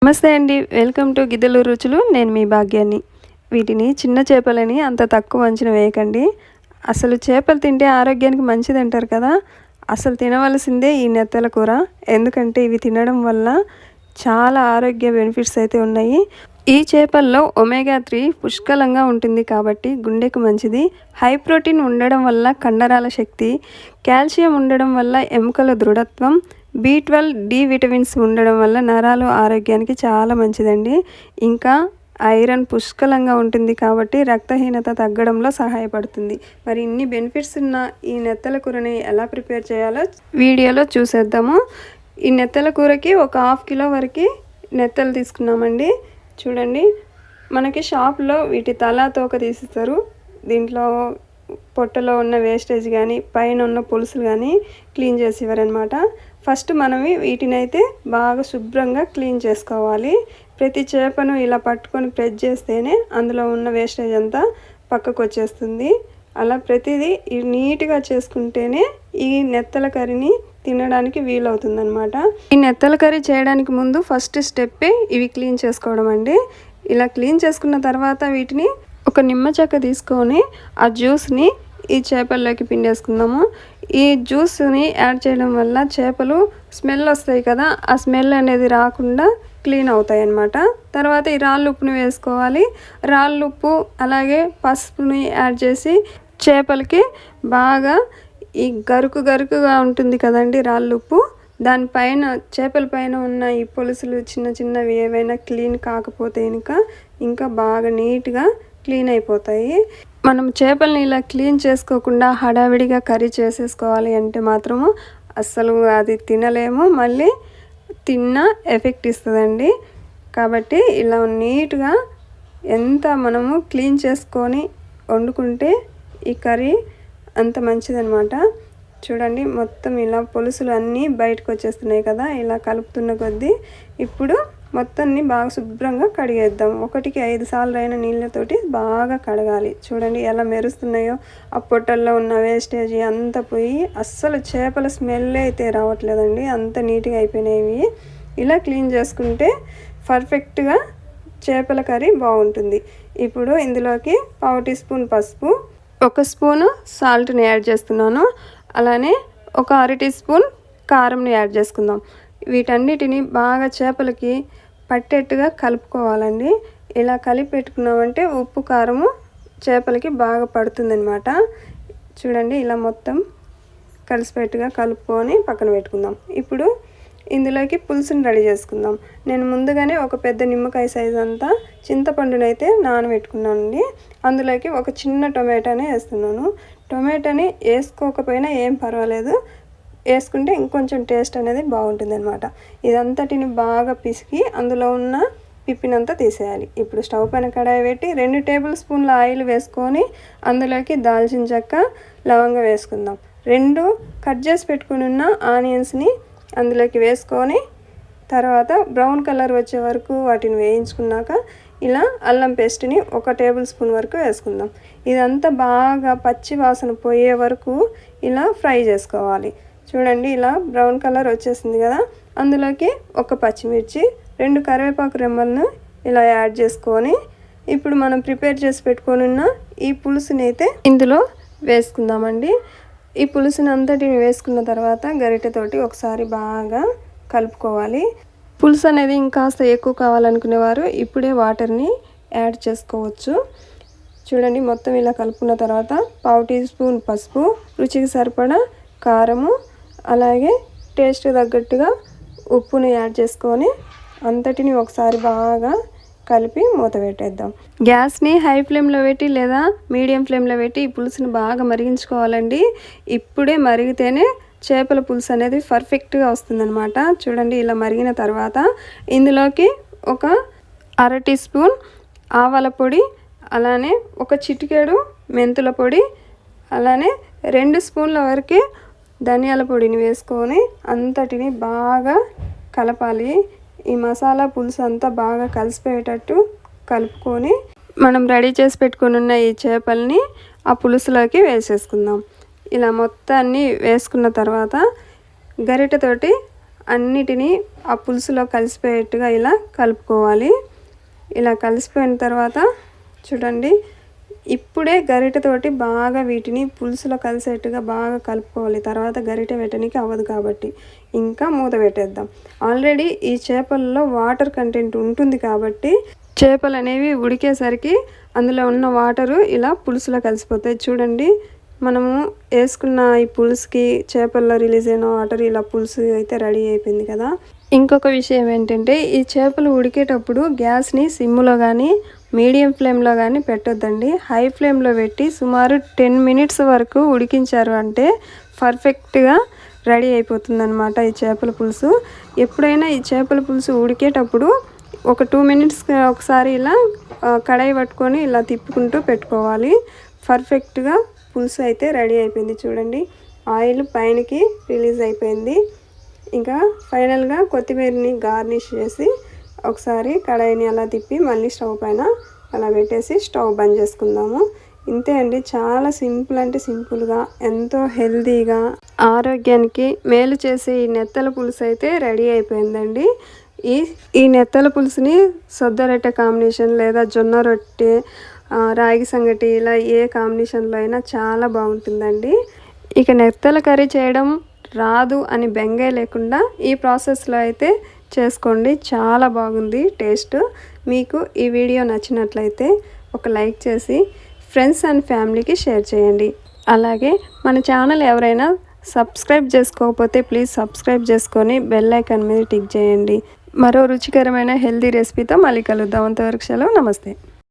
నమస్తే అండి, welcome to గిద్దలు రుచులు. నేను మీ భాగ్యాన్ని. వీటిని చిన్న చేపలని అంత తక్కువ అంచనా వేయకండి. అసలు చేపలు తింటే ఆరోగ్యానికి మంచిది అంటారు కదా. అసలు తినవలసిందే ఈ నెత్తల కూర. ఎందుకంటే ఇవి తినడం వల్ల చాలా ఆరోగ్య బెనిఫిట్స్ అయితే ఉన్నాయి. ఈ చేపల్లో ఒమేగా 3 పుష్కలంగా ఉంటుంది కాబట్టి గుండెకు మంచిది. హై ప్రోటీన్ ఉండడం వల్ల కండరాల శక్తి, కాల్షియం ఉండడం వల్ల ఎముకల దృఢత్వం, B12 డి విటమిన్స్ ఉండడం వల్ల నరాలు ఆరోగ్యానికి చాలా మంచిదండి. ఇంకా ఐరన్ పుష్కలంగా ఉంటుంది కాబట్టి రక్తహీనత తగ్గడంలో సహాయపడుతుంది. మరి ఇన్ని బెనిఫిట్స్ ఉన్న ఈ నెత్తల కూరని ఎలా ప్రిపేర్ చేయాలో వీడియోలో చూసేద్దాము. ఈ నెత్తల కూరకి ఒక 1/2 కిలో వరకు నెత్తలు తీసుకున్నామండి. చూడండి, మనకి షాప్లో వీటి తల తోక తీసిస్తారు. దీంట్లో పొట్టలో ఉన్న వేస్టేజ్ కానీ పైన ఉన్న పులుసులు కానీ క్లీన్ చేసి ఇవ్వరనమాట. ఫస్ట్ మనం వీటినైతే బాగా శుభ్రంగా క్లీన్ చేసుకోవాలి. ప్రతి చేపను ఇలా పట్టుకొని ప్రెస్ చేస్తేనే అందులో ఉన్న వేస్టేజ్ అంతా పక్కకు వచ్చేస్తుంది. అలా ప్రతిదీ నీట్గా చేసుకుంటేనే ఈ నెత్తల కర్రీని తినడానికి వీలవుతుందన్నమాట. ఈ నెత్తల కర్రీ చేయడానికి ముందు ఫస్ట్ స్టెప్పే ఇవి క్లీన్ చేసుకోవడం అండి. ఇలా క్లీన్ చేసుకున్న తర్వాత వీటిని ఒక నిమ్మ చెక్క తీసుకొని ఆ జ్యూస్ని ఈ చేపల్లోకి పిండేసుకుందాము. ఈ జ్యూస్ని యాడ్ చేయడం వల్ల చేపలు స్మెల్ వస్తాయి కదా, ఆ స్మెల్ అనేది రాకుండా క్లీన్ అవుతాయి అన్నమాట. తర్వాత ఈ రాళ్ళు ఉప్పుని వేసుకోవాలి. రాళ్ళు ఉప్పు అలాగే పసుపుని యాడ్ చేసి చేపలకి బాగా ఈ గరుకుగా ఉంటుంది కదండి రాళ్ళు ఉప్పు, దానిపైన చేపల పైన ఉన్న ఈ పులుసులు చిన్నవి ఏవైనా క్లీన్ కాకపోతే ఇంకా బాగా నీట్గా క్లీన్ అయిపోతాయి. మనం చేపల్ని ఇలా క్లీన్ చేసుకోకుండా హడావిడిగా కర్రీ చేసేసుకోవాలి అంటే మాత్రము అస్సలు అది తినలేము, మళ్ళీ తిన్న ఎఫెక్ట్ ఇస్తుందండి. కాబట్టి ఇలా నీట్గా ఎంత మనము క్లీన్ చేసుకొని వండుకుంటే ఈ కర్రీ అంత మంచిదన్నమాట. చూడండి, మొత్తం ఇలా పులుసులు అన్నీ బయటకు వచ్చేస్తున్నాయి కదా. ఇలా కలుపుతున్న కొద్దీ ఇప్పుడు మొత్తాన్ని బాగా శుభ్రంగా కడిగేద్దాం. 1కి 5 సార్లు అయిన నీళ్ళతోటి బాగా కడగాలి. చూడండి ఎలా మెరుస్తున్నాయో. ఆ పొట్టల్లో ఉన్న వేస్టేజ్ అంతా పోయి అస్సలు చేపల స్మెల్ అయితే రావట్లేదండి, అంత నీట్గా అయిపోయినాయి. ఇలా క్లీన్ చేసుకుంటే పర్ఫెక్ట్గా చేపల కర్రీ బాగుంటుంది. ఇప్పుడు ఇందులోకి 1/2 టీ స్పూన్ పసుపు, 1 స్పూను సాల్ట్ని యాడ్ చేస్తున్నాను. అలానే ఒక 1/2 టీ స్పూన్ కారంని యాడ్ చేసుకుందాం. వీటన్నిటిని బాగా చేపలకి పట్టేట్టుగా కలుపుకోవాలండి. ఇలా కలిపి పెట్టుకున్నామంటే ఉప్పు కారము చేపలకి బాగా పడుతుందన్నమాట. చూడండి, ఇలా మొత్తం కలిసిపెట్టుగా కలుపుకొని పక్కన పెట్టుకుందాం. ఇప్పుడు ఇందులోకి పులుసుని రెడీ చేసుకుందాం. నేను ముందుగానే ఒక పెద్ద నిమ్మకాయ సైజు అంతా చింతపండునైతే నానబెట్టుకున్నానండి. అందులోకి ఒక చిన్న టొమాటోని వేస్తున్నాను. టొమాటోని వేసుకోకపోయినా ఏం పర్వాలేదు, వేసుకుంటే ఇంకొంచెం టేస్ట్ అనేది బాగుంటుంది అనమాట. ఇదంతటిని బాగా పిసికి అందులో ఉన్న పిప్పినంతా తీసేయాలి. ఇప్పుడు స్టవ్ పైన కడాయి పెట్టి 2 టేబుల్ స్పూన్ల ఆయిల్ వేసుకొని అందులోకి దాల్చిన చెక్క, లవంగం వేసుకుందాం. 2 కట్ చేసి పెట్టుకుని ఉన్న ఆనియన్స్ని అందులోకి వేసుకొని తర్వాత బ్రౌన్ కలర్ వచ్చే వరకు వాటిని వేయించుకున్నాక ఇలా అల్లం పేస్ట్ని 1 టేబుల్ స్పూన్ వరకు వేసుకుందాం. ఇదంతా బాగా పచ్చి వాసన పోయే వరకు ఇలా ఫ్రై చేసుకోవాలి. చూడండి, ఇలా బ్రౌన్ కలర్ వచ్చేసింది కదా. అందులోకి 1 పచ్చిమిర్చి, 2 కరివేపాకు రెమ్మలను ఇలా యాడ్ చేసుకొని ఇప్పుడు మనం ప్రిపేర్ చేసి పెట్టుకొని ఉన్న ఈ పులుసుని అయితే ఇందులో వేసుకుందామండి. ఈ పులుసుని అంతటిని వేసుకున్న తర్వాత గరిటెతోటి ఒకసారి బాగా కలుపుకోవాలి. పులుసు అనేది ఇంకాస్త ఎక్కువ కావాలనుకునేవారు ఇప్పుడే వాటర్ని యాడ్ చేసుకోవచ్చు. చూడండి, మొత్తం ఇలా కలుపుకున్న తర్వాత 1/2 టీ స్పూన్ పసుపు, రుచికి సరిపడా కారము, అలాగే టేస్ట్ తగ్గట్టుగా ఉప్పుని యాడ్ చేసుకొని అంతటిని ఒకసారి బాగా కలిపి మూత పెట్టేద్దాం. గ్యాస్ని హై ఫ్లేమ్లో పెట్టి లేదా మీడియం ఫ్లేమ్లో పెట్టి ఈ పులుసుని బాగా మరిగించుకోవాలండి. ఇప్పుడే మరిగితేనే చేపల పులుసు అనేది పర్ఫెక్ట్గా వస్తుందన్నమాట. చూడండి, ఇలా మరిగిన తర్వాత ఇందులోకి ఒక 1/2 టీ స్పూన్ ఆవాల పొడి, అలానే 1 చిటికెడు మెంతుల పొడి, అలానే 2 స్పూన్ల వరకు ధనియాల పొడిని వేసుకొని అంతటిని బాగా కలపాలి. ఈ మసాలా పులుసు అంతా బాగా కలిసిపోయేటట్టు కలుపుకొని మనం రెడీ చేసి పెట్టుకొని ఉన్న ఈ చేపల్ని ఆ పులుసులోకి వేసేసుకుందాం. ఇలా మొత్తాన్ని వేసుకున్న తర్వాత గరిటెతోటి అన్నిటినీ ఆ పులుసులో కలిసిపోయేట్టుగా ఇలా కలుపుకోవాలి. ఇలా కలిసిపోయిన తర్వాత చూడండి, ఇప్పుడే గరిటెతోటి బాగా వీటిని పులుసులో కలిసేట్టుగా బాగా కలుపుకోవాలి. తర్వాత గరిటె పెట్టడానికి అవ్వదు కాబట్టి ఇంకా మూత పెట్టేద్దాం. ఆల్రెడీ ఈ చేపల్లో వాటర్ కంటెంట్ ఉంటుంది కాబట్టి చేపలు అనేవి ఉడికేసరికి అందులో ఉన్న వాటరు ఇలా పులుసులో కలిసిపోతాయి. చూడండి, మనము వేసుకున్న ఈ పులుసుకి చేపల్లో రిలీజ్ అయిన వాటర్ ఇలా పులుసు అయితే రెడీ అయిపోయింది కదా. ఇంకొక విషయం ఏంటంటే, ఈ చేపలు ఉడికేటప్పుడు గ్యాస్ని సిమ్లో కానీ మీడియం ఫ్లేమ్లో కానీ పెట్టొద్దండి. హై ఫ్లేమ్లో పెట్టి సుమారు 10 మినిట్స్ వరకు ఉడికించారు అంటే పర్ఫెక్ట్గా రెడీ అయిపోతుందన్నమాట ఈ చేపల పులుసు. ఎప్పుడైనా ఈ చేపల పులుసు ఉడికేటప్పుడు ఒక 2 మినిట్స్ ఒకసారి ఇలా కడాయి పట్టుకొని ఇలా తిప్పుకుంటూ పెట్టుకోవాలి. పర్ఫెక్ట్గా పులుసు అయితే రెడీ అయిపోయింది. చూడండి, ఆయిల్ పైనకి రిలీజ్ అయిపోయింది. ఇంకా ఫైనల్గా కొత్తిమీరని గార్నిష్ చేసి ఒకసారి కడాయిని అలా తిప్పి మళ్ళీ స్టవ్ పైన అలా పెట్టేసి స్టవ్ బంద్ చేసుకుందాము. ఇంతే అండి, చాలా సింపుల్ అంటే సింపుల్గా ఎంతో హెల్తీగా ఆరోగ్యానికి మేలు చేసే ఈ నెత్తల పులుసు అయితే రెడీ అయిపోయిందండి. ఈ నెత్తల పులుసుని సొద్ద రొట్టె కాంబినేషన్ లేదా జొన్న రొట్టె, రాగి సంగటి ఇలా ఏ కాంబినేషన్లో అయినా చాలా బాగుంటుందండి. ఇక నెత్తల కర్రీ చేయడం రాదు అని బెంగే లేకుండా ఈ ప్రాసెస్లో అయితే చేసుకోండి, చాలా బాగుంది టేస్ట్. మీకు ఈ వీడియో నచ్చినట్లయితే ఒక లైక్ చేసి ఫ్రెండ్స్ అండ్ ఫ్యామిలీకి షేర్ చేయండి. అలాగే మన ఛానల్ ఎవరైనా సబ్స్క్రైబ్ చేసుకోకపోతే ప్లీజ్ సబ్స్క్రైబ్ చేసుకొని బెల్ ఐకాన్ మీద టిక్ చేయండి. మరో రుచికరమైన హెల్తీ రెసిపీతో మళ్ళీ కలుద్దాం. అంతవరకు సెలవు, నమస్తే.